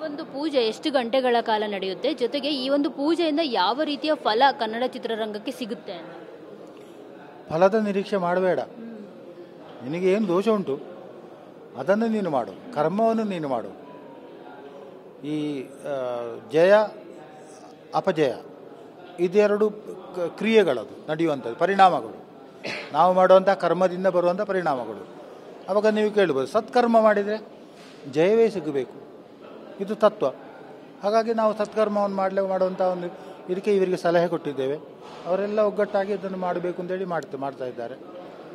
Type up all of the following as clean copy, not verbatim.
ಒಂದು ಪೂಜೆ ಎಷ್ಟು ಗಂಟೆಗಳ ಕಾಲ ನಡೆಯುತ್ತೆ, ಜೊತೆಗೆ ಈ ಒಂದು ಪೂಜೆಯಿಂದ ಯಾವ ರೀತಿಯ ಫಲ ಕನ್ನಡ ಚಿತ್ರರಂಗಕ್ಕೆ ಸಿಗುತ್ತೆ? ಫಲದ ನಿರೀಕ್ಷೆ ಮಾಡಬೇಡ. ನಿನಗೆ ಏನು ದೋಷ ಉಂಟು ಅದನ್ನು ನೀನು ಮಾಡು, ಕರ್ಮವನ್ನು ನೀನು ಮಾಡು. ಈ ಜಯ ಅಪಜಯ ಇದೆರಡು ಕ್ರಿಯೆಗಳದು ನಡೆಯುವಂಥದ್ದು, ಪರಿಣಾಮಗಳು. ನಾವು ಮಾಡುವಂಥ ಕರ್ಮದಿಂದ ಬರುವಂಥ ಪರಿಣಾಮಗಳು. ಆವಾಗ ನೀವು ಕೇಳ್ಬೋದು, ಸತ್ಕರ್ಮ ಮಾಡಿದರೆ ಜಯವೇ ಸಿಗಬೇಕು, ಇದು ತತ್ವ. ಹಾಗಾಗಿ ನಾವು ಸತ್ಕರ್ಮವನ್ನು ಮಾಡುವಂಥ ಒಂದು ಇದಕ್ಕೆ ಇವರಿಗೆ ಸಲಹೆ ಕೊಟ್ಟಿದ್ದೇವೆ. ಅವರೆಲ್ಲ ಒಗ್ಗಟ್ಟಾಗಿ ಇದನ್ನು ಮಾಡಬೇಕು ಅಂತೇಳಿ ಮಾಡ್ತಾ ಇದ್ದಾರೆ.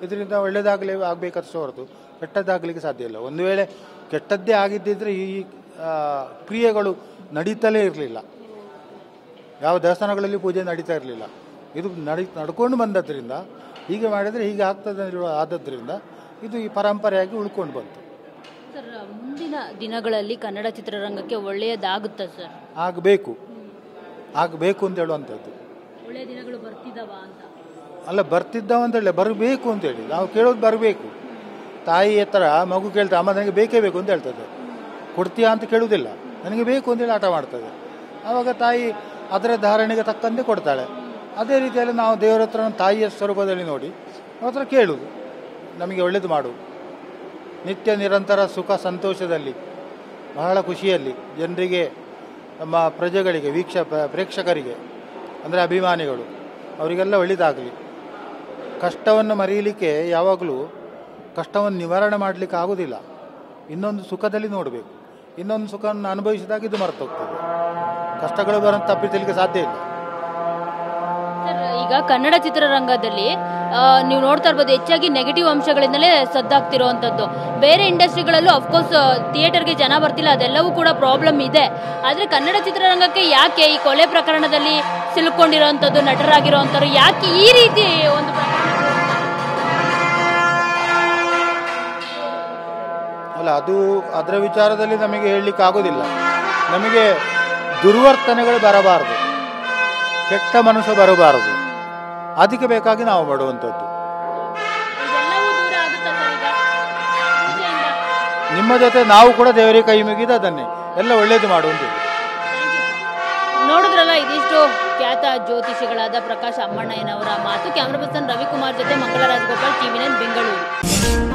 ಇದರಿಂದ ಒಳ್ಳೆಯದಾಗಲೇ ಆಗಬೇಕಷ್ಟೇ ಹೊರತು ಕೆಟ್ಟದ್ದಾಗಲಿಕ್ಕೆ ಸಾಧ್ಯ ಇಲ್ಲ. ಒಂದು ವೇಳೆ ಕೆಟ್ಟದ್ದೇ ಆಗಿದ್ದಿದ್ರೆ ಈ ಕ್ರಿಯೆಗಳು ನಡೀತಲೇ ಇರಲಿಲ್ಲ, ಯಾವ ದೇವಸ್ಥಾನಗಳಲ್ಲಿ ಪೂಜೆ ನಡೀತಾ ಇರಲಿಲ್ಲ. ಇದು ನಡ್ಕೊಂಡು ಬಂದದ್ರಿಂದ, ಹೀಗೆ ಮಾಡಿದರೆ ಹೀಗೆ ಆಗ್ತದೆ ಆದದ್ರಿಂದ ಇದು ಈ ಪರಂಪರೆಯಾಗಿ ಉಳ್ಕೊಂಡು ಬಂತು. ಸರ್, ಮುಂದಿನ ದಿನಗಳಲ್ಲಿ ಕನ್ನಡ ಚಿತ್ರರಂಗಕ್ಕೆ ಒಳ್ಳೆಯದಾಗುತ್ತಾ ಸರ್? ಆಗಬೇಕು ಅಂತ ಹೇಳುವಂಥದ್ದು. ಒಳ್ಳೆಯ ದಿನಗಳು ಬರ್ತಿದ್ದಾವ ಅಂತ ಅಲ್ಲ, ಬರ್ತಿದ್ದಾವ ಅಂತೇಳಿ ಬರಬೇಕು ಅಂತೇಳಿ ನಾವು ಕೇಳೋದು ಬರಬೇಕು. ತಾಯಿ ಹತ್ರ ಮಗು ಕೇಳ್ತಾ, ಅಮ್ಮ ನನಗೆ ಬೇಕೇ ಬೇಕು ಅಂತ ಹೇಳ್ತದೆ. ಕೊಡ್ತೀಯಾ ಅಂತ ಕೇಳುವುದಿಲ್ಲ, ನನಗೆ ಬೇಕು ಅಂತೇಳಿ ಆಟ ಮಾಡ್ತದೆ. ಆವಾಗ ತಾಯಿ ಅದರ ಧಾರಣೆಗೆ ತಕ್ಕಂತೆ ಕೊಡ್ತಾಳೆ. ಅದೇ ರೀತಿಯಲ್ಲಿ ನಾವು ದೇವರ ಹತ್ರ ತಾಯಿಯ ಸ್ವರೂಪದಲ್ಲಿ ನೋಡಿ ಅವ್ರ ಹತ್ರ ಕೇಳುವುದು, ನಮಗೆ ಒಳ್ಳೆಯದು ಮಾಡು. ನಿತ್ಯ ನಿರಂತರ ಸುಖ ಸಂತೋಷದಲ್ಲಿ, ಬಹಳ ಖುಷಿಯಲ್ಲಿ ಜನರಿಗೆ, ನಮ್ಮ ಪ್ರಜೆಗಳಿಗೆ, ಪ್ರೇಕ್ಷಕರಿಗೆ ಅಂದರೆ ಅಭಿಮಾನಿಗಳು, ಅವರಿಗೆಲ್ಲ ಒಳ್ಳೆಯದಾಗಲಿ. ಕಷ್ಟವನ್ನು ಮರೆಯಲಿಕ್ಕೆ ಯಾವಾಗಲೂ ಕಷ್ಟವನ್ನು ನಿವಾರಣೆ ಮಾಡಲಿಕ್ಕೆ ಆಗೋದಿಲ್ಲ. ಇನ್ನೊಂದು ಸುಖದಲ್ಲಿ ನೋಡಬೇಕು. ಇನ್ನೊಂದು ಸುಖವನ್ನು ಅನುಭವಿಸಿದಾಗ ಇದು ಮರೆತೋಗ್ತದೆ. ಕಷ್ಟಗಳು ಬರೋ ತಪ್ಪಿಸಲಿಕ್ಕೆ ಸಾಧ್ಯ ಇಲ್ಲ. ಸರ್, ಈಗ ಕನ್ನಡ ಚಿತ್ರರಂಗದಲ್ಲಿ ನೀವು ನೋಡ್ತಾ ಇರ್ಬೋದು, ಹೆಚ್ಚಾಗಿ ನೆಗೆಟಿವ್ ಅಂಶಗಳಿಂದಲೇ ಸದ್ದಾಗ್ತಿರೋವಂಥದ್ದು. ಬೇರೆ ಇಂಡಸ್ಟ್ರಿಗಳಲ್ಲೂ ಅಫ್ಕೋರ್ಸ್ ಥಿಯೇಟರ್ಗೆ ಜನ ಬರ್ತಿಲ್ಲ, ಅದೆಲ್ಲವೂ ಕೂಡ ಪ್ರಾಬ್ಲಮ್ ಇದೆ. ಆದರೆ ಕನ್ನಡ ಚಿತ್ರರಂಗಕ್ಕೆ ಯಾಕೆ ಈ ಕೊಲೆ ಪ್ರಕರಣದಲ್ಲಿ ಸಿಲುಕೊಂಡಿರೋವಂಥದ್ದು, ನಟರಾಗಿರೋವಂಥವ್ರು ಯಾಕೆ ಈ ರೀತಿ ಒಂದು ಅಲ್ಲ, ಅದರ ವಿಚಾರದಲ್ಲಿ ನಮಗೆ ಹೇಳಲಿಕ್ಕೆ ಆಗೋದಿಲ್ಲ. ನಮಗೆ ದುರ್ವರ್ತನೆಗಳು ಬರಬಾರದು, ಕೆಟ್ಟ ಮನಸ್ಸು ಬರಬಾರದು. ಅದಕ್ಕೆ ಬೇಕಾಗಿ ನಾವು ಮಾಡುವಂಥದ್ದು. ನಿಮ್ಮ ಜೊತೆ ನಾವು ಕೂಡ ದೇವರಿಗೆ ಕೈ ಮುಗಿದು ಅದನ್ನೇ ಎಲ್ಲ ಒಳ್ಳೇದು ಮಾಡುವಂಥದ್ದು. ನೋಡಿದ್ರಲ್ಲ, ಇದಿಷ್ಟು ಖ್ಯಾತ ಜ್ಯೋತಿಷಿಗಳಾದ ಪ್ರಕಾಶ್ ಅಮ್ಮಣ್ಣಯ್ಯನವರ ಮಾತು. ಕ್ಯಾಮ್ರಾ ಪರ್ಸನ್ ರವಿಕುಮಾರ್ ಜೊತೆ ಮಂಗಳ ರಾಜಗೋಪಾಲ್, ಟಿವಿ9 ಬೆಂಗಳೂರು.